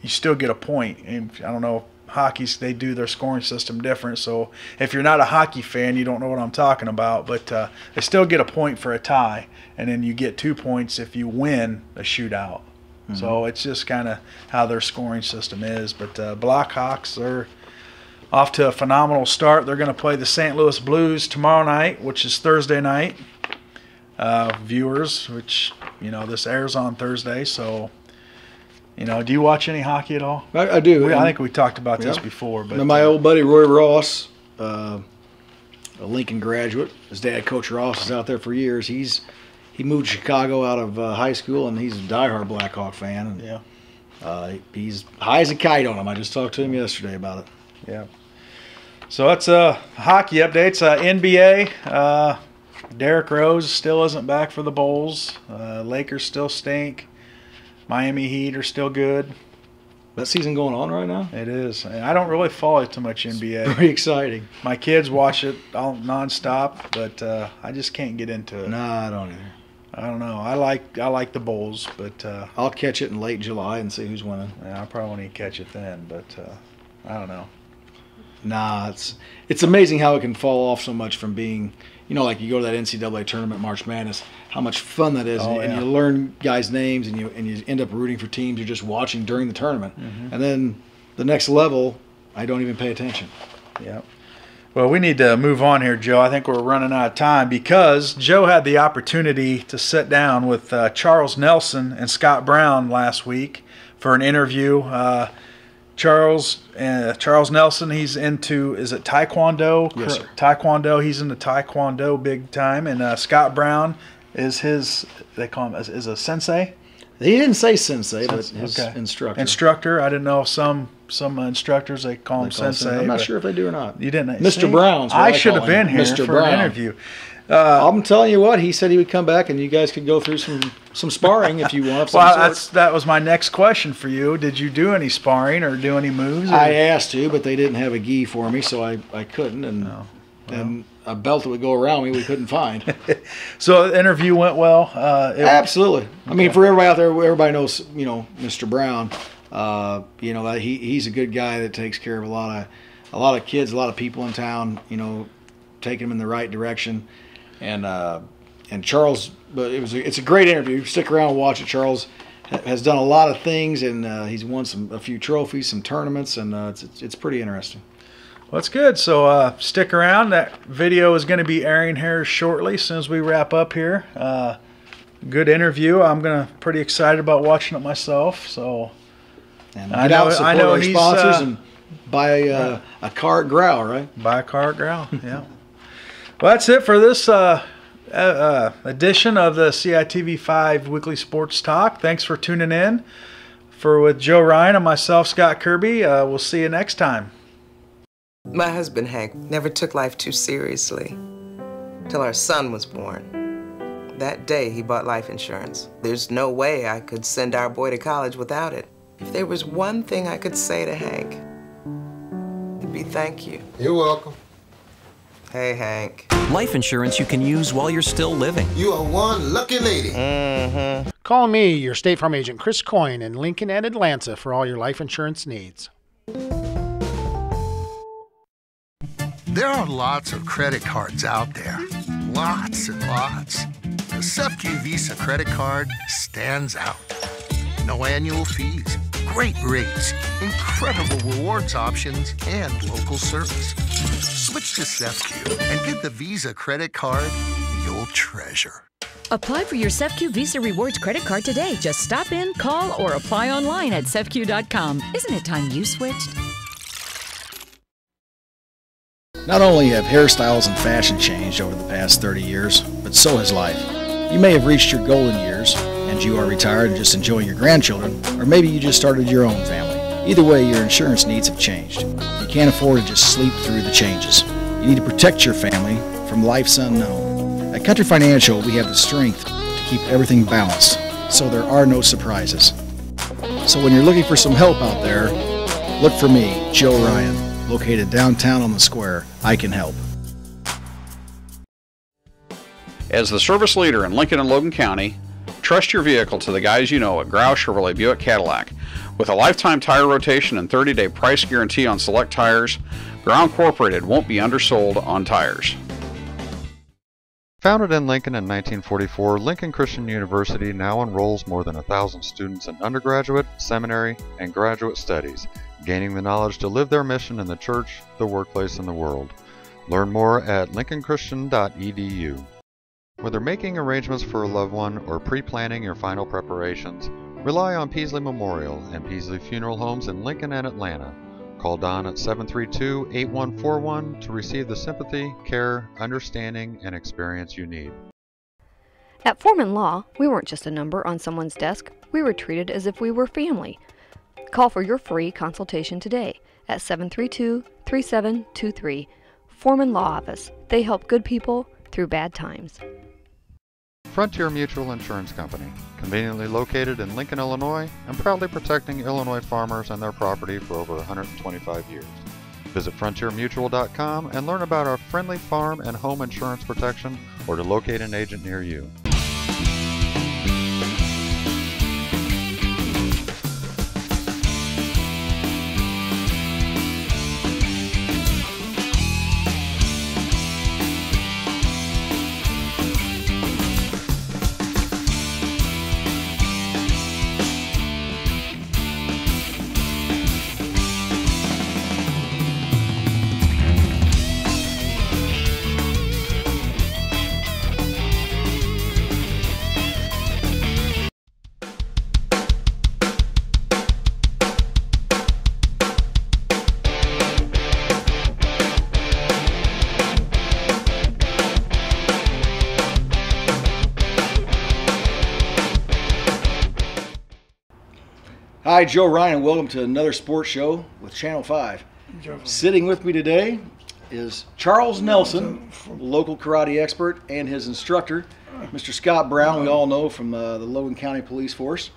you still get a point. And I don't know, hockey's, they do their scoring system different, so if you're not a hockey fan, you don't know what I'm talking about, but they still get a point for a tie, and then you get 2 points if you win a shootout. So it's just kind of how their scoring system is. But Blackhawks are off to a phenomenal start. They're going to play the St. Louis Blues tomorrow night, which is Thursday night. Viewers, which, this airs on Thursday, so, do you watch any hockey at all? I do. I think we talked about this before. But my old buddy Roy Ross, a Lincoln graduate, his dad, Coach Ross, is out there for years. He moved to Chicago out of high school, and he's a diehard Blackhawk fan. And, he's high as a kite on him. I just talked to him yesterday about it. Yeah. So that's hockey updates. NBA, Derrick Rose still isn't back for the Bulls. Lakers still stink. Miami Heat are still good. That season going on right now? It is. And I don't really follow too much NBA. It's pretty exciting. My kids watch it all nonstop, but I just can't get into it. No, I don't either. I don't know. I like the Bulls, but I'll catch it in late July and see who's winning. Yeah, I probably won't even catch it then, but I don't know. Nah, it's amazing how it can fall off so much from being, like you go to that NCAA tournament, March Madness, how much fun that is, and you learn guys' names, and you end up rooting for teams you're just watching during the tournament, and then the next level, I don't even pay attention. Yeah. Well, we need to move on here, Joe. I think we're running out of time because Joe had the opportunity to sit down with Charles Nelson and Scott Brown last week for an interview. Charles Nelson, he's into, is it Taekwondo? Yes, sir. Taekwondo. He's into Taekwondo big time. And Scott Brown is they call him, is a sensei? He didn't say sensei, but his instructor. Instructor. I didn't know if some instructors, they call him sensei. I'm not sure if they do or not. You didn't. Mr. Brown's. I should have been here for an interview. I'm telling you what, he said he would come back and you guys could go through some sparring if you want. Well, that was my next question for you. Did you do any sparring or do any moves? I asked to, but they didn't have a gi for me, so I couldn't. And a belt that would go around me we couldn't find. So the interview went well? Absolutely. I mean, for everybody out there, everybody knows, Mr. Brown. He's a good guy that takes care of a lot of kids, a lot of people in town, taking them in the right direction. And Charles, but it's a great interview. Stick around and watch it. Charles has done a lot of things, and he's won a few trophies, some tournaments, and it's pretty interesting. Well, that's good. So stick around. That video is going to be airing here shortly, as soon as we wrap up here. Good interview. I'm pretty excited about watching it myself. So, and I know he's sponsors and buy a car at Growl, right? Buy a car at Growl. Yeah. Well, that's it for this edition of the CITV5 Weekly Sports Talk. Thanks for tuning in. With Joe Ryan and myself, Scott Kirby, we'll see you next time. My husband, Hank, never took life too seriously till our son was born. That day, he bought life insurance. There's no way I could send our boy to college without it. If there was one thing I could say to Hank, it'd be thank you. You're welcome. Hey, Hank. Life insurance you can use while you're still living. You are one lucky lady. Mm-hmm. Call me, your State Farm agent, Chris Coyne, in Lincoln and Atlanta for all your life insurance needs. There are lots of credit cards out there. Lots and lots. The SEFCU Visa credit card stands out. No annual fees, great rates, incredible rewards options, and local service. Switch to SEFCU and get the Visa credit card you'll treasure. Apply for your SEFCU Visa Rewards credit card today. Just stop in, call, or apply online at SEFCU.com. Isn't it time you switched? Not only have hairstyles and fashion changed over the past 30 years, but so has life. You may have reached your golden years, and you are retired and just enjoying your grandchildren, or maybe you just started your own family. Either way, your insurance needs have changed. You can't afford to just sleep through the changes. You need to protect your family from life's unknown. At Country Financial, we have the strength to keep everything balanced, so there are no surprises. So when you're looking for some help out there, look for me, Joe Ryan. Located downtown on the square, I can help. As the service leader in Lincoln and Logan County, trust your vehicle to the guys you know at Grau Chevrolet Buick Cadillac. With a lifetime tire rotation and 30-day price guarantee on select tires, Grau Incorporated won't be undersold on tires. Founded in Lincoln in 1944, Lincoln Christian University now enrolls more than 1,000 students in undergraduate, seminary, and graduate studies, gaining the knowledge to live their mission in the church, the workplace, and the world. Learn more at lincolnchristian.edu. Whether making arrangements for a loved one or pre-planning your final preparations, rely on Peasley Memorial and Peasley Funeral Homes in Lincoln and Atlanta. Call Don at 732-8141 to receive the sympathy, care, understanding, and experience you need. At Foreman Law, we weren't just a number on someone's desk. We were treated as if we were family. Call for your free consultation today at 732-3723. Foreman Law Office. They help good people through bad times. Frontier Mutual Insurance Company, conveniently located in Lincoln, Illinois, and proudly protecting Illinois farmers and their property for over 125 years. Visit frontiermutual.com and learn about our friendly farm and home insurance protection, or to locate an agent near you. Hi, Joe Ryan, and welcome to another sports show with Channel 5. Sitting with me today is Charles Nelson, local karate expert, and his instructor, Mr. Scott Brown, we all know from the Logan County Police Force.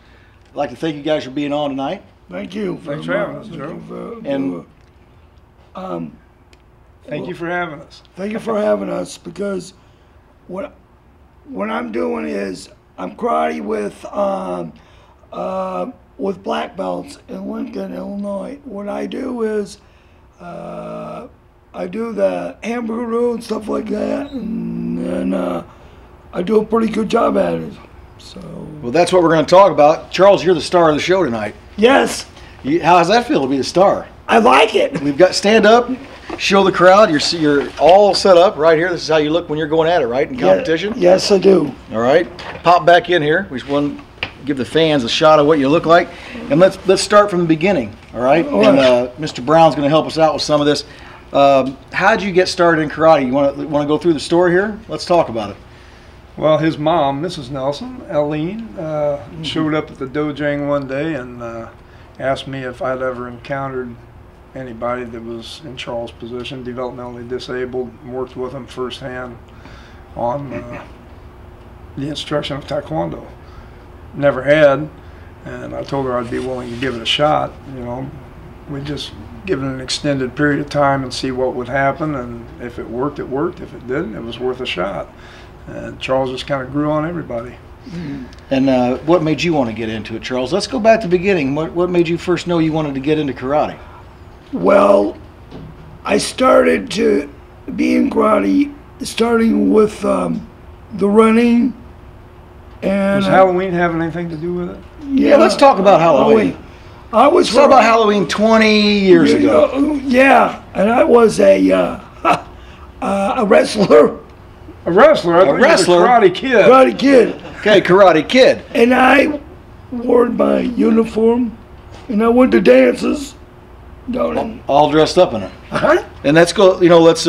I'd like to thank you guys for being on tonight. Thank you. Thanks for having us, Joe. Thank you for having us. Thank you for having us, because what I'm doing is I'm karate with black belts in Lincoln, Illinois. What I do is I do the hamburger roll and stuff like that, and I do a pretty good job at it. So. Well, that's what we're going to talk about. Charles, you're the star of the show tonight. Yes. How does that feel to be the star? I like it. We've got stand up, show the crowd. You're all set up right here. This is how you look when you're going at it, right, in competition? Yes, I do. All right. Pop back in here. We just want to give the fans a shot of what you look like. And let's start from the beginning, all right? And Mr. Brown's going to help us out with some of this. How did you get started in karate? You want to go through the story here? Let's talk about it. Well, his mom, Mrs. Nelson, Eileen, showed up at the dojang one day and asked me if I'd ever encountered anybody that was in Charles' position, developmentally disabled, and worked with them firsthand on the instruction of Taekwondo. Never had, and I told her I'd be willing to give it a shot. You know, we'd just give it an extended period of time and see what would happen, and if it worked, it worked. If it didn't, it was worth a shot. And Charles just kind of grew on everybody. And what made you want to get into it, Charles? Let's go back to the beginning. What made you first know you wanted to get into karate? Well, I started to be in karate starting with the running. And does Halloween have anything to do with it? Yeah, let's talk about Halloween. Let's talk about Halloween 20 years ago. Yeah, and I was a wrestler. A wrestler? A wrestler? Karate Kid. Karate Kid. Okay, Karate Kid. And I wore my uniform, and I went to dances. All dressed up in it. Uh-huh. And let's go, let's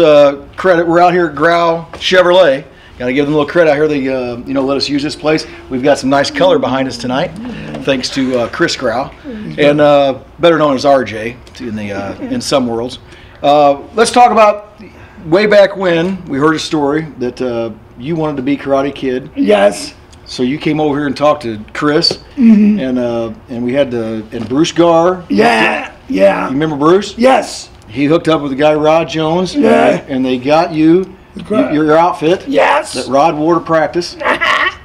credit, we're out here at Grau Chevrolet. Got to give them a little credit out here. They, let us use this place. We've got some nice color behind us tonight, thanks to Chris Grau, and better known as RJ in some worlds. Let's talk about way back when. We heard a story that you wanted to be Karate Kid. Yes. So you came over here and talked to Chris, and we had and Bruce Garr. Yeah. You remember Bruce? Yes. He hooked up with the guy Rod Jones. Yeah. And they got you Your outfit. Yes. That Rod wore to practice.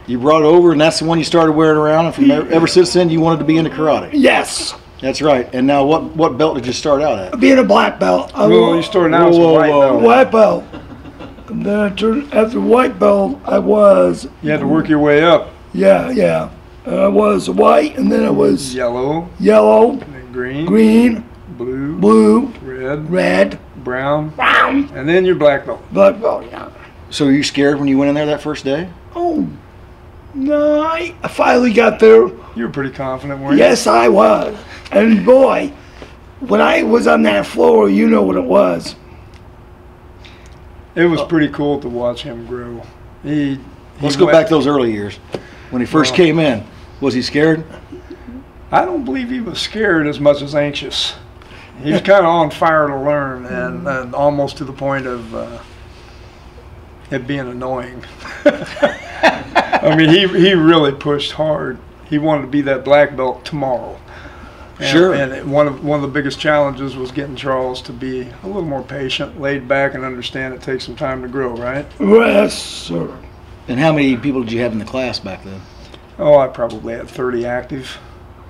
You brought it over, and that's the one you started wearing around. And from ever since then, you wanted to be into karate. Yes. That's right. And now, what belt did you start out at? Being a black belt. Well, you started out as a white belt. White belt. And then I turned, after white belt, I was. You had to work your way up. Yeah. I was white, and then I was yellow, and then green, blue, red, brown, and then your black belt. Black belt, yeah. So were you scared when you went in there that first day? Oh, no, I finally got there. You were pretty confident, weren't you? Yes, I was. And boy, when I was on that floor, you know what it was. It was pretty cool to watch him grow. Let's go back those early years. When he first came in, was he scared? I don't believe he was scared as much as anxious. He was kind of on fire to learn, and almost to the point of it being annoying. I mean, he really pushed hard. He wanted to be that black belt tomorrow. Sure. And one of the biggest challenges was getting Charles to be a little more patient, laid back, and understand it takes some time to grow, right? Yes, sir. And how many people did you have in the class back then? Oh, I probably had 30 active.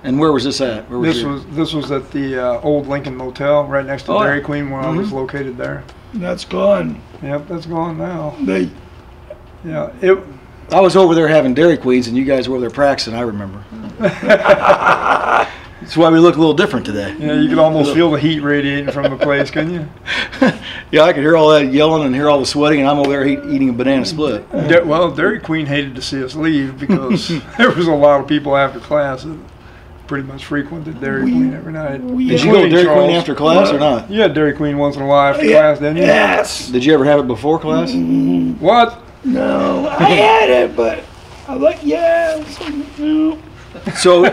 And where was this at? This was at the old Lincoln Motel right next to Dairy Queen where I was located there. That's gone. Yep, that's gone now. I was over there having Dairy Queens, and you guys were over there practicing. I remember. That's why we look a little different today. Yeah, you could almost feel the heat radiating from the place, couldn't you? Yeah, I could hear all that yelling and hear all the sweating, and I'm over there eating a banana split. Well, Dairy Queen hated to see us leave because there was a lot of people after class that pretty much frequented Dairy Queen every night. Did you go to Dairy Queen after class or not? You had Dairy Queen once in a while after class, didn't you? Yes. Did you ever have it before class? What? No, I had it, but I'm like, yeah. So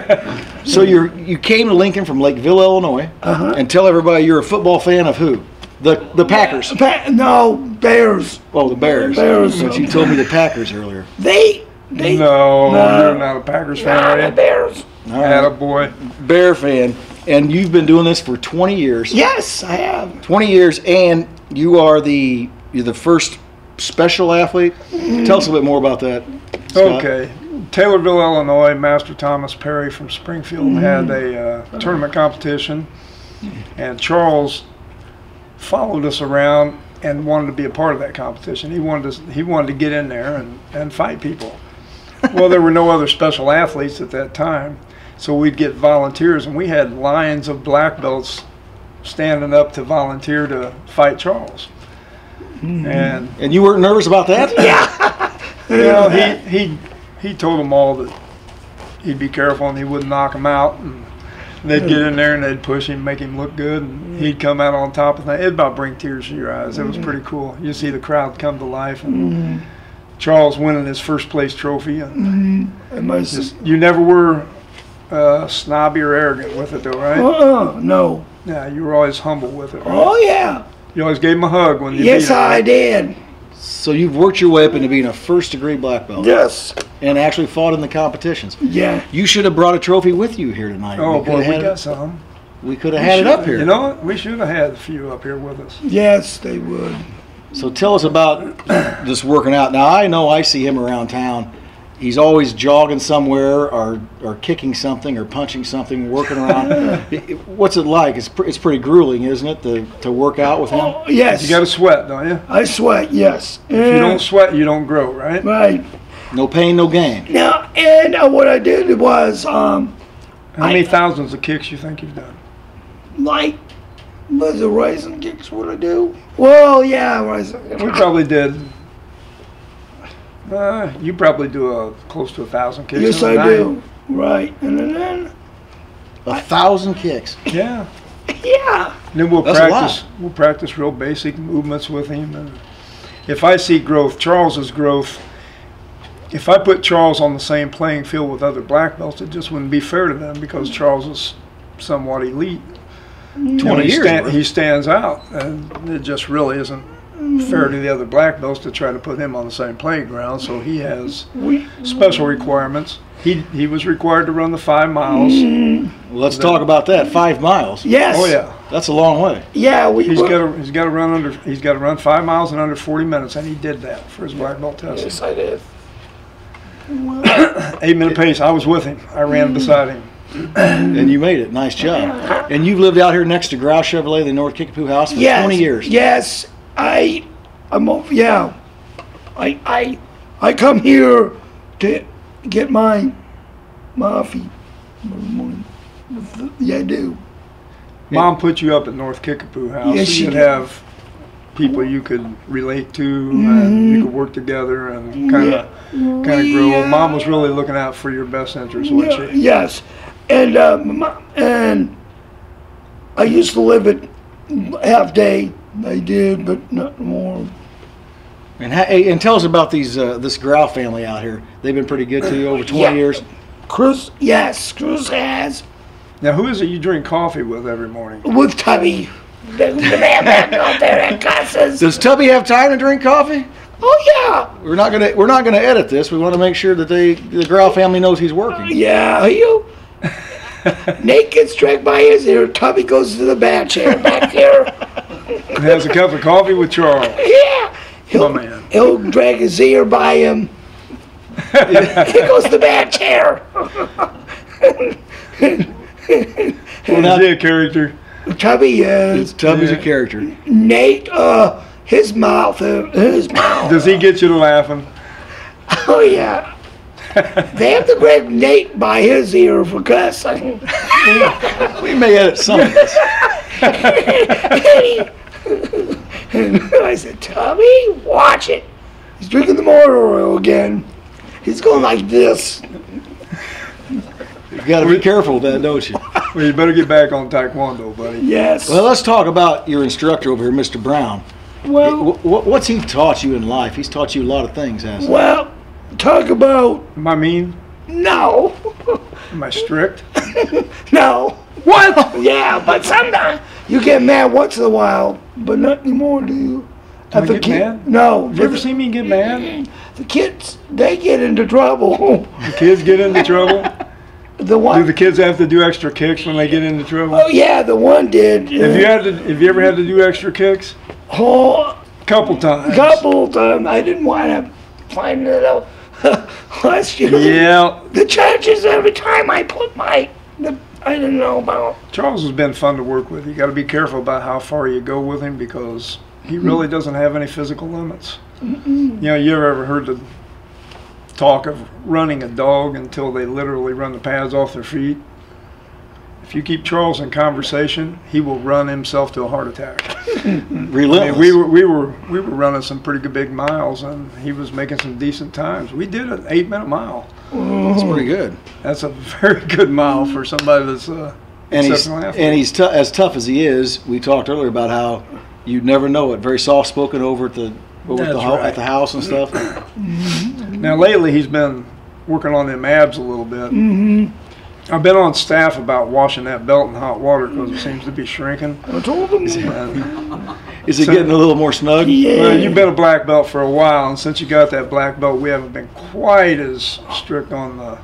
you came to Lincoln from Lakeville, Illinois, and tell everybody you're a football fan of who? The Packers. No, Bears. Oh, the Bears. Bears. But you told me the Packers earlier. No, you're not a Packers fan, are you? Bears. All right. Attaboy. Bear fan. And you've been doing this for 20 years. Yes, I have. 20 years, and you're the first special athlete. Tell us a little bit more about that, Scott. Okay. Taylorville, Illinois, Master Thomas Perry from Springfield had a tournament competition, and Charles followed us around and wanted to be a part of that competition. He wanted to get in there and fight people. Well, there were no other special athletes at that time, so we'd get volunteers, and we had lines of black belts standing up to volunteer to fight Charles. And you weren't nervous about that? Yeah. You know, he told them all that he'd be careful and he wouldn't knock them out. And they'd get in there and they'd push him, make him look good, and he'd come out on top of that. It'd about bring tears to your eyes. It was pretty cool. You see the crowd come to life, and Charles winning his first place trophy. And you never were snobby or arrogant with it, though, right? No. Yeah, you were always humble with it, right? Oh, yeah. You always gave him a hug when you beat him. Yes, I did. So you've worked your way up into being a first-degree black belt. Yes. And actually fought in the competitions. Yeah. You should have brought a trophy with you here tonight. Oh, boy, we got some. We could have had it up here. You know what? We should have had a few up here with us. Yes, they would. So tell us about this working out. Now, I know I see him around town. He's always jogging somewhere or kicking something or punching something, working around. What's it like? It's pretty grueling, isn't it, to work out with him? Oh, yes. You got to sweat, don't you? I sweat, yes. If you don't sweat, you don't grow, right? Right. No pain, no gain. Now, and what I did was... How many thousands of kicks you think you've done? Like, was it rising kicks what I do? Well, yeah, rising. We probably did... you probably do close to 1,000 kicks. Yes, I do. Right. And then 1,000 kicks. Yeah. Yeah. And then we'll That's practice. We'll practice real basic movements with him. And if I see growth, Charles's growth. If I put Charles on the same playing field with other black belts, it just wouldn't be fair to them because Charles is somewhat elite. 20 years. He stands out, and it just really isn't fair to the other black belts to try to put him on the same playground. So he has special requirements. He was required to run the 5 miles. Well, let's talk about that. 5 miles. Yes. Oh yeah. That's a long way. Yeah, He's got to run 5 miles in under 40 minutes, and he did that for his black belt test. Yes, I did. 8-minute pace. I was with him. I ran beside him. And you made it. Nice job. And you've lived out here next to Grouse Chevrolet, the North Kickapoo house, for 20 years. Yes, I come here to get my coffee every morning. Yeah, I do. Mom put you up at North Kickapoo house. Yes, so she you'd did. have people you could relate to, and you could work together and kind of grow. Mom was really looking out for your best interest, wasn't she? Yes, and I used to live at half day. I did, but not more. And tell us about this Grau family out here. They've been pretty good to you over 20 years. Cruz has. Now, who is it you drink coffee with every morning? With Tubby. The man out there at classes. Does Tubby have time to drink coffee? Oh yeah. We're not gonna edit this. We want to make sure that the Grau family knows he's working. Yeah, Nate gets dragged by his ear. Tubby goes to the bat chair back there. And has a cup of coffee with Charles. Yeah. He'll drag his ear by him. He goes to the bat chair. Is he a character? Tubby is. Tubby's a character. Nate, his mouth. Does he get you to laughing? Oh yeah. They have to grab Nate by his ear for cussing. We may edit some of this. And I said, Tubby, watch it. He's drinking the motor oil again. He's going like this. You got to be careful with that, don't you? Well, you better get back on Taekwondo, buddy. Yes. Well, let's talk about your instructor over here, Mr. Brown. Well, what's he taught you in life? He's taught you a lot of things, hasn't he? Well, talk about. Am I mean? No. Am I strict? No. What? Yeah, but sometimes you get mad once in a while, but not anymore, do you? Do I get mad? No. Have you ever seen me get mad? The kids, they get into trouble. The kids get into trouble? The one. Do the kids have to do extra kicks when they get into trouble? Oh yeah, the one did. Have you ever had to do extra kicks? Oh, couple times. I didn't want to find it out last year. Yeah. The charges every time I put I didn't know about. Charles has been fun to work with. You got to be careful about how far you go with him because he really doesn't have any physical limits. You know, you ever heard the talk of running a dog until they literally run the pads off their feet? If you keep Charles in conversation, he will run himself to a heart attack. Relentless. I mean, we were running some pretty good big miles, and he was making some decent times. We did an 8-minute mile. That's pretty good. That's a very good mile for somebody that's and he's as tough as he is. We talked earlier about how you'd never know it. Very soft spoken over at the house and stuff. Now lately he's been working on them abs a little bit. I've been on staff about washing that belt in hot water because it seems to be shrinking. I told him. Is it getting a little more snug? Yeah. Well, you've been a black belt for a while, and since you got that black belt, we haven't been quite as strict on the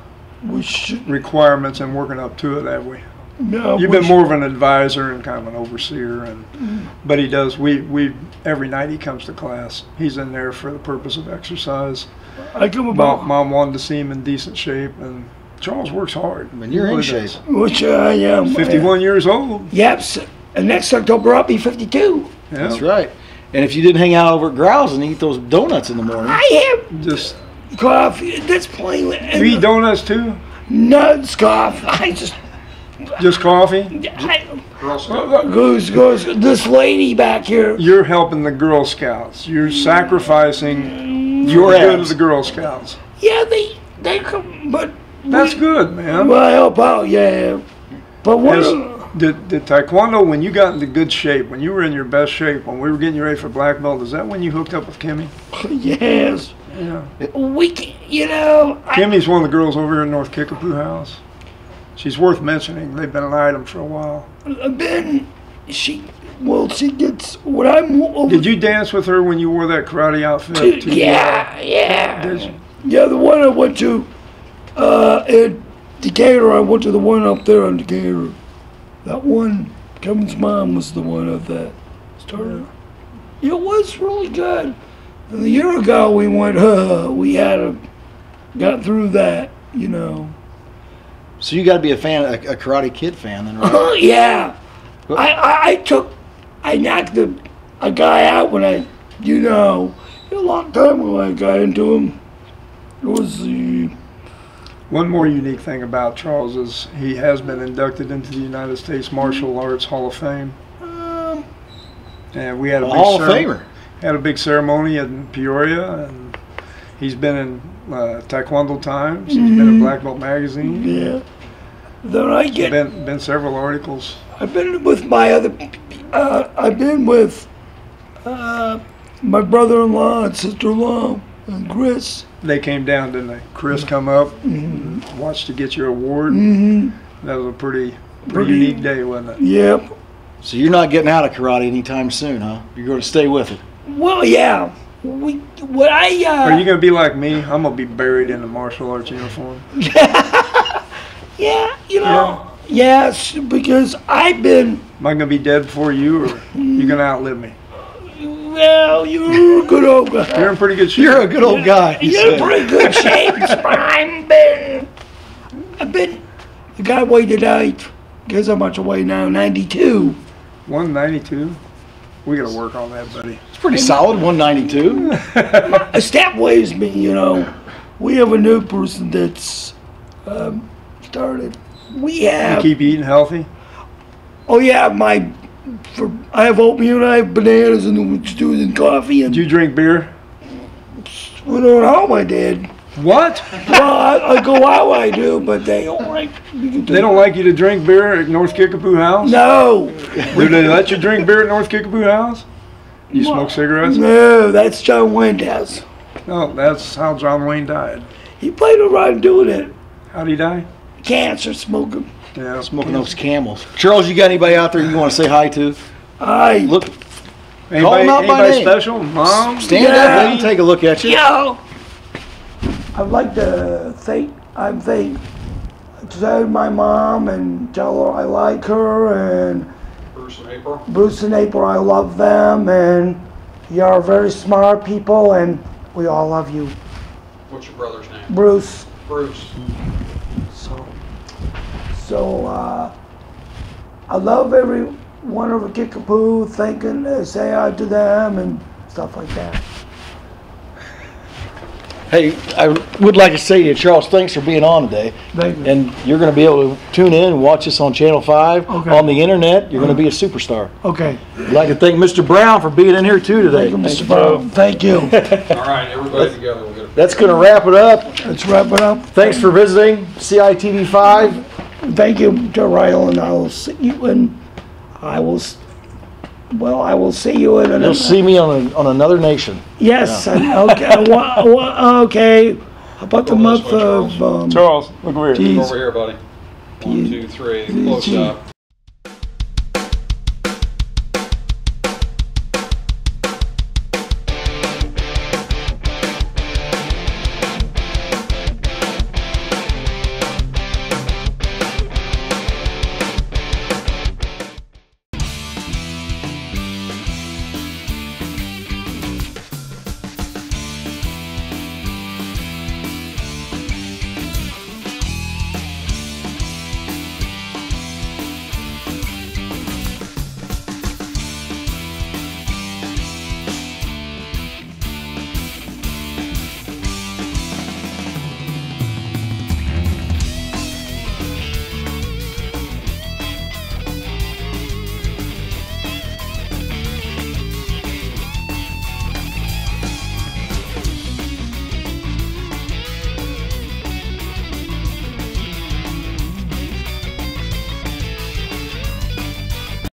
requirements and working up to it, have we? No. You've been more of an advisor and kind of an overseer, but he does. We every night he comes to class. He's in there for the purpose of exercise. I come about. Mom wanted to see him in decent shape, and Charles works hard. I mean, you're in shape. Which I am. 51 years old. Yep. And next October I'll be 52. Yeah. That's right. And if you didn't hang out over at Growls and eat those donuts in the morning. I have just coffee. That's plain. You eat donuts too? Nuts, coffee. I just coffee? Goes, this lady back here. You're helping the Girl Scouts. You're sacrificing your good of the Girl Scouts. Yeah, they come, but that's good, man. Well, I help out, yeah. But what? Did Taekwondo, when you got into good shape, when you were in your best shape, when we were getting you ready for black belt, is that when you hooked up with Kimmy? Yes. Yeah. Kimmy's one of the girls over here in North Kickapoo house. She's worth mentioning. They've been an item for a while. She gets what I'm. Did you dance with her when you wore that karate outfit? Yeah. Did you? Yeah, the one I went to in Decatur. I went to the one up there in Decatur. That one Kevin's mom was the one that started. It was really good. And a year ago we went, got through that, you know. So you got to be a fan, a Karate Kid fan, then, right? Yeah. I knocked a guy out when a long time ago I got into him. It was One more unique thing about Charles is he has been inducted into the United States Martial Arts Hall of Fame. And we had a big Hall of Famer. Had a big ceremony in Peoria, and he's been in Taekwondo Times. He's been in Black Belt Magazine. Yeah. Then I get been several articles. I've been with my other. I've been with my brother-in-law and sister-in-law and Chris. They came down, didn't they? Chris come up, and watched you get your award. That was a pretty unique day, wasn't it? Yep. So you're not getting out of karate anytime soon, huh? You're going to stay with it. Well, yeah. Are you gonna be like me? I'm gonna be buried in a martial arts uniform. Yeah, yes, because I've been. Am I gonna be dead before you, or you gonna outlive me? Well, you're a good old guy. You're in pretty good shape. You're a good old guy. You're in pretty good shape. I've been. The guy weighed tonight. Guess how much I weigh now? 92. 192. We gotta work on that, buddy. It's pretty solid, 192. A step weighs me, We have a new person that's started. You keep eating healthy? Oh yeah, I have oatmeal and I have bananas and stews and coffee. And do you drink beer? When I was home, I did. What? Well, I go out, I do, but they don't like. They don't like you to drink beer at North Kickapoo House? No. Do they let you drink beer at North Kickapoo House? You smoke cigarettes? No, that's John Wayne's house. No, that's how John Wayne died. He played around doing it. How'd he die? Cancer, smoking. Yeah, smoking those Camels. Charles, you got anybody out there you want to say hi to? Look. Call them out by name. Special? Mom? Stand up and take a look at you. Yo. I'd like to tell my mom and tell her I like her, and Bruce and April, I love them, and you're very smart people, and we all love you. What's your brother's name? Bruce. Bruce. So I love everyone over Kickapoo, say hi to them and stuff like that. Hey, I would like to say to you, Charles, thanks for being on today. Thank you. And you're going to be able to tune in and watch us on Channel 5. Okay. On the internet. You're going to be a superstar. Okay. I'd like to thank Mr. Brown for being in here too today. Thank you, Mr. Brown. Thank you. All right, everybody together. We'll get That's going to wrap it up. Let's wrap it up. Thanks for visiting CITV 5. Thank you, Joe Ryle, and I will see you in. I will see you in. You'll see me on another nation. Yes. Yeah. Okay. Okay. How about the month of Charles, look over here. over here, buddy. 1, 2, 3. Close up.